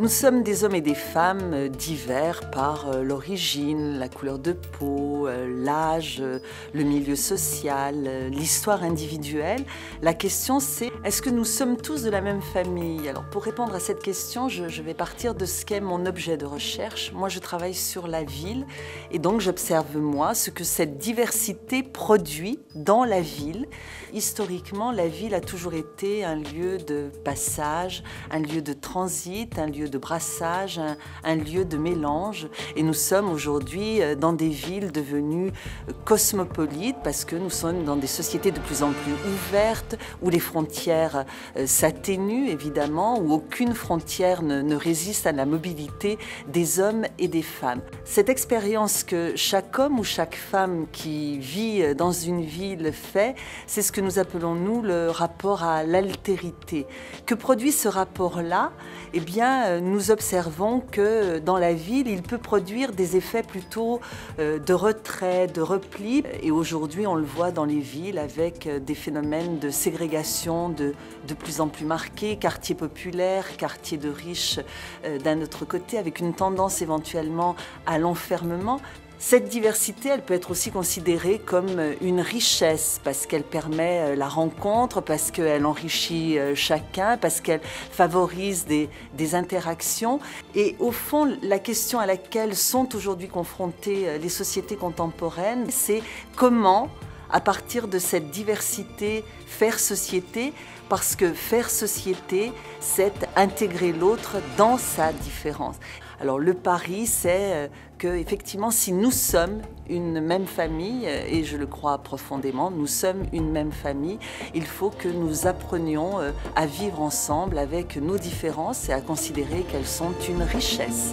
Nous sommes des hommes et des femmes divers par l'origine, la couleur de peau, l'âge, le milieu social, l'histoire individuelle. La question c'est, est-ce que nous sommes tous de la même famille? Alors pour répondre à cette question, je vais partir de ce qu'est mon objet de recherche. Moi je travaille sur la ville et donc j'observe moi ce que cette diversité produit dans la ville. Historiquement, la ville a toujours été un lieu de passage, un lieu de transit, un lieu de brassage, un lieu de mélange. Et nous sommes aujourd'hui dans des villes devenues cosmopolites parce que nous sommes dans des sociétés de plus en plus ouvertes, où les frontières s'atténuent évidemment, où aucune frontière ne résiste à la mobilité des hommes et des femmes. Cette expérience que chaque homme ou chaque femme qui vit dans une ville fait, c'est ce que nous appelons, nous, le rapport à l'altérité. Que produit ce rapport-là? Eh bien, nous observons que dans la ville, il peut produire des effets plutôt de retrait, de repli. Et aujourd'hui, on le voit dans les villes avec des phénomènes de ségrégation de plus en plus marqués, quartiers populaires, quartiers de riches d'un autre côté, avec une tendance éventuellement à l'enfermement. Cette diversité, elle peut être aussi considérée comme une richesse parce qu'elle permet la rencontre, parce qu'elle enrichit chacun, parce qu'elle favorise des interactions. Et au fond, la question à laquelle sont aujourd'hui confrontées les sociétés contemporaines, c'est comment, à partir de cette diversité, faire société, parce que faire société, c'est intégrer l'autre dans sa différence. Alors le pari, c'est que effectivement, si nous sommes une même famille, et je le crois profondément, nous sommes une même famille, il faut que nous apprenions à vivre ensemble avec nos différences et à considérer qu'elles sont une richesse.